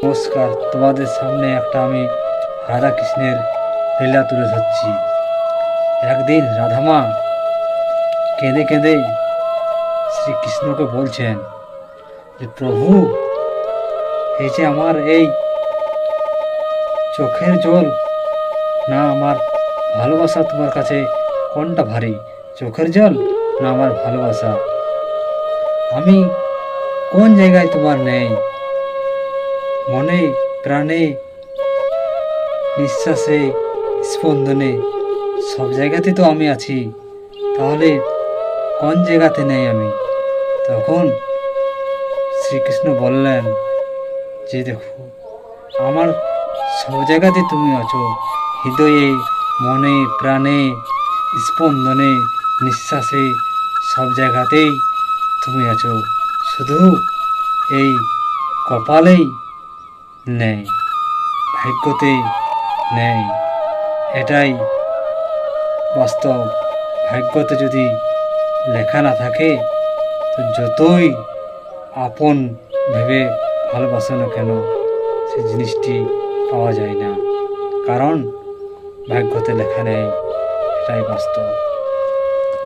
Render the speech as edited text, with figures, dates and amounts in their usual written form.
নমস্কার, তোমাদের সামনে একটা আমি রাধা কৃষ্ণের লীলা তুলে ধরছি। একদিন রাধামা কেঁদে কেঁদে শ্রীকৃষ্ণকে বলছেন যে, প্রভু, এই যে আমার এই চোখের জল না আমার ভালোবাসা, তোমার কাছে কোনটা ভারী, চোখের জল না আমার ভালোবাসা? আমি কোন জায়গায় তোমার নেই? মনে, প্রাণে, নিঃশ্বাসে, স্পন্দনে, সব জায়গাতে তো আমি আছি। তাহলে কোন জায়গাতে নেই আমি? তখন শ্রীকৃষ্ণ বললেন যে, দেখো, আমার সব জায়গাতে তুমি আছো। হৃদয়ে, মনে, প্রাণে, স্পন্দনে, নিঃশ্বাসে, সব জায়গাতেই তুমি আছো। শুধু এই কপালেই নেই, ভাগ্যতে নেই। এটাই বাস্তব। ভাগ্যতে যদি লেখা না থাকে, তো যতই আপন ভেবে ভালোবাসো না কেন, সে জিনিসটি পাওয়া যায় না। কারণ ভাগ্যতে লেখা নেই, এটাই বাস্তব।